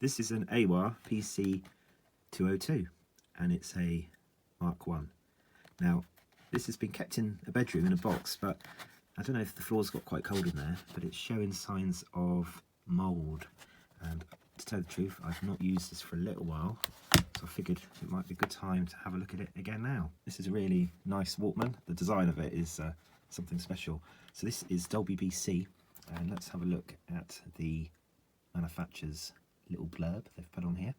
This is an Aiwa PC202 and it's a Mark 1. Now this has been kept in a bedroom in a box, but I don't know if the floor's got quite cold in there, but it's showing signs of mould. And to tell the truth, I've not used this for a little while, so I figured it might be a good time to have a look at it again now. This is a really nice Walkman. The design of it is something special. So this is Dolby BC, and let's have a look at the manufacturer's little blurb they've put on here.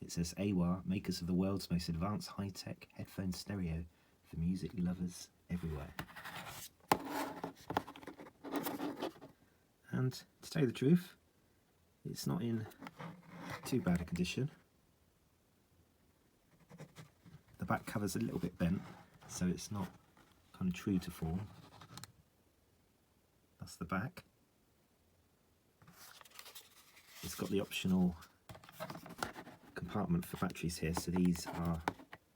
It says Aiwa, makers of the world's most advanced high-tech headphone stereo for music lovers everywhere. And to tell you the truth, it's not in too bad a condition. The back cover's a little bit bent, so it's not kind of true to form. That's the back. It's got the optional compartment for batteries here, so these are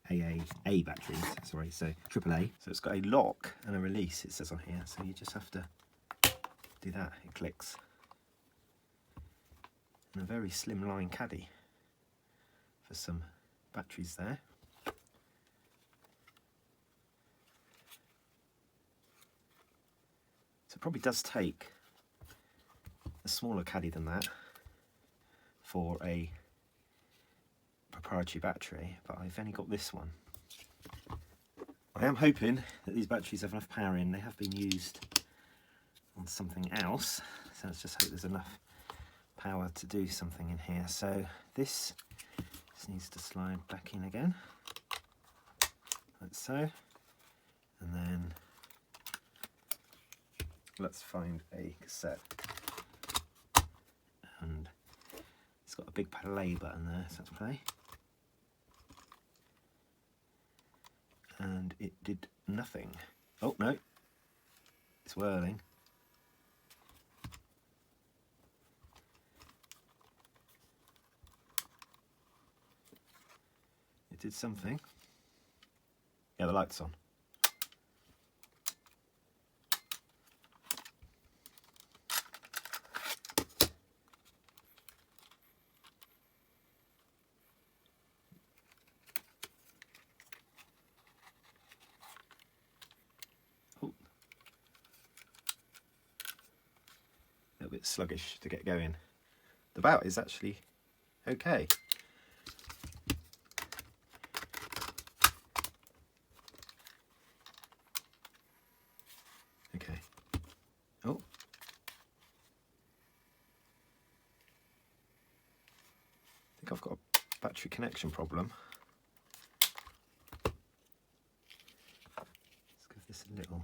AA batteries, sorry, so AAA. So it's got a lock and a release, it says on here, so you just have to do that, it clicks. And a very slimline caddy for some batteries there. So it probably does take a smaller caddy than that for a proprietary battery, but I've only got this one. I am hoping that these batteries have enough power in. They have been used on something else, so let's just hope there's enough power to do something in here. So this just needs to slide back in again, like so, and then let's find a cassette. And it's got a big play button there, so let's play. And it did nothing. Oh no, it's whirling. It did something. Yeah, the light's on. Oh. A little bit sluggish to get going. The bout is actually okay. Okay. Oh. I think I've got a battery connection problem. Let's give this a little.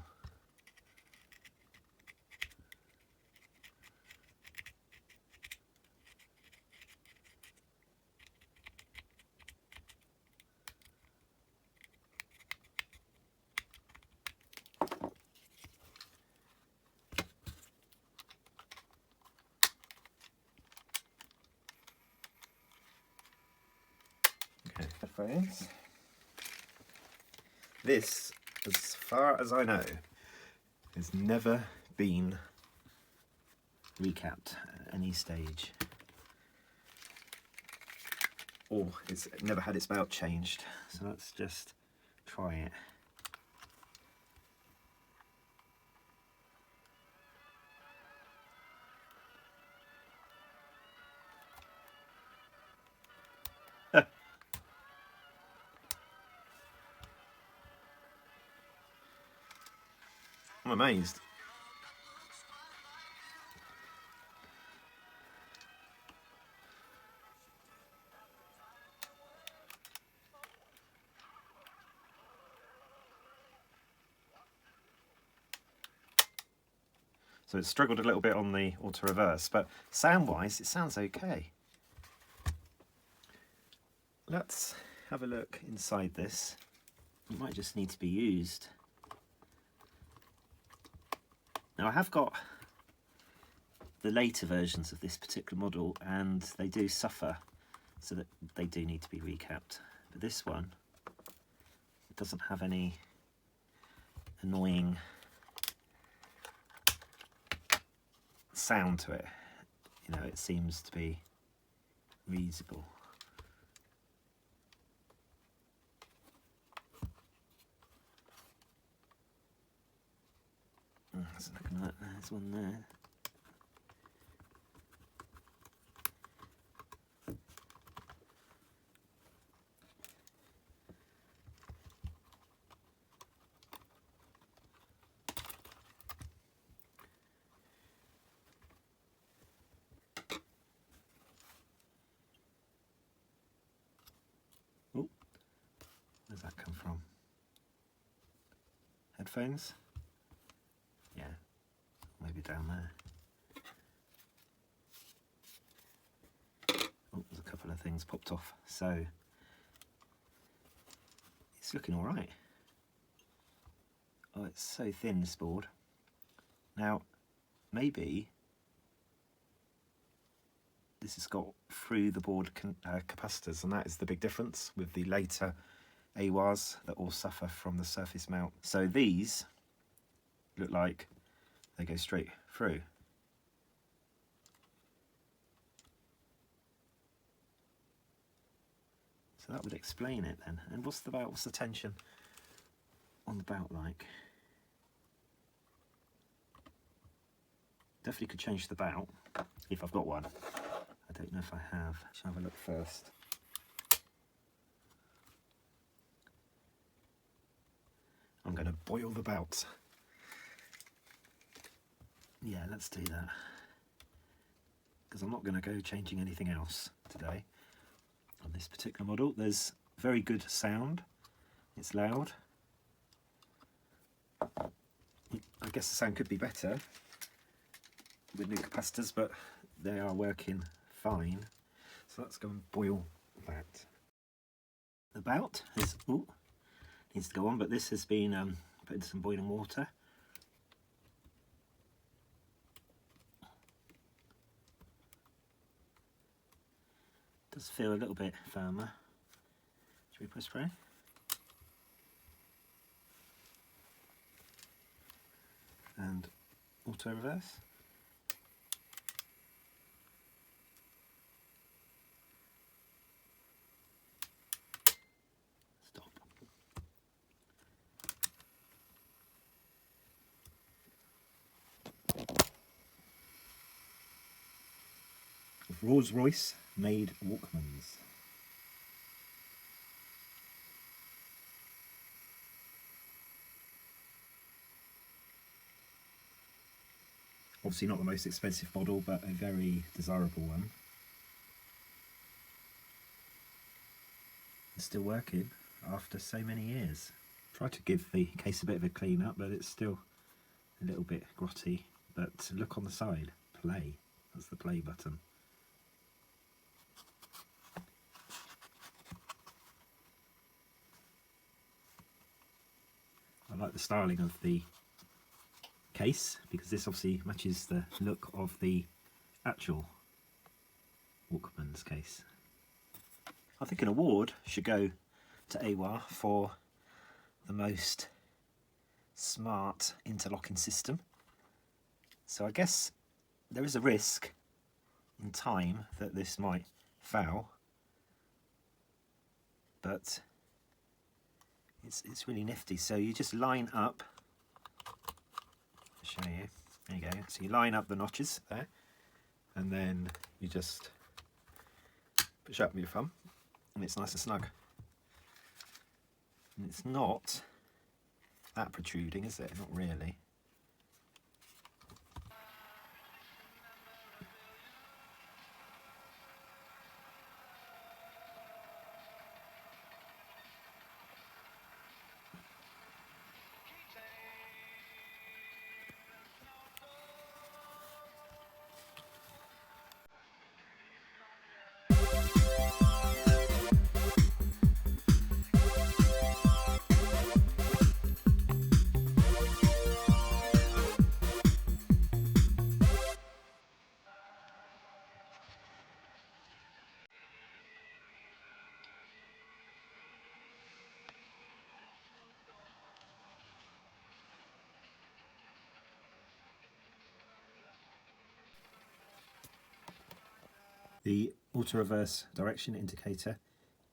Okay, headphones. This, as far as I know, has never been recapped at any stage, or it's never had its bout changed. So let's just try it. I'm amazed. So it struggled a little bit on the auto reverse, but sound-wise it sounds okay. Let's have a look inside this. It might just need to be used. Now I have got the later versions of this particular model and they do suffer, so that they do need to be recapped. But this one, it doesn't have any annoying sound to it. You know, it seems to be reusable. That's looking like there's one there. Oh, where's that come from? Headphones? Yeah, maybe down there. Oh, there's a couple of things popped off, so it's looking all right. Oh, it's so thin, this board. Now, maybe this has got through the board capacitors, and that is the big difference with the later Aiwas that all suffer from the surface mount. So these look like they go straight through. So that would explain it then. And what's the tension on the bout like? Definitely could change the bout if I've got one. I don't know if I have. Shall I have a look first? I'm going to boil the bout. Yeah, let's do that. Because I'm not going to go changing anything else today. On this particular model, there's very good sound. It's loud. I guess the sound could be better with new capacitors, but they are working fine. So let's go and boil that. The bout is needs to go on, but this has been put into some boiling water. Does feel a little bit firmer. Should we press play? And auto reverse. Stop. Rolls-Royce made Walkmans. Obviously not the most expensive model, but a very desirable one. It's still working after so many years. Try to give the case a bit of a clean up, but it's still a little bit grotty. But look on the side, play. That's the play button. I like the styling of the case because this obviously matches the look of the actual Walkman's case. I think an award should go to Aiwa for the most smart interlocking system. So I guess there is a risk in time that this might foul, but it's really nifty. So you just line up, I'll show you, there you go. So you line up the notches there, and then you just push up with your thumb, and it's nice and snug. And it's not that protruding, is it? Not really. The auto reverse direction indicator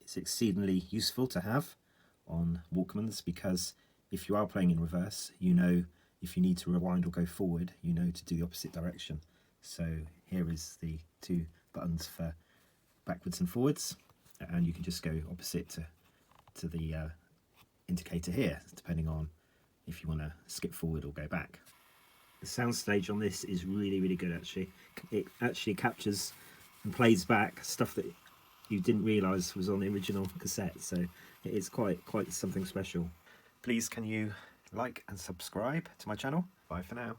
is exceedingly useful to have on Walkmans, because if you are playing in reverse, you know if you need to rewind or go forward, you know to do the opposite direction. So here is the two buttons for backwards and forwards, and you can just go opposite to the indicator here, depending on if you want to skip forward or go back. The soundstage on this is really good actually. It actually captures and plays back stuff that you didn't realise was on the original cassette, so it is quite something special. Please can you like and subscribe to my channel. Bye for now.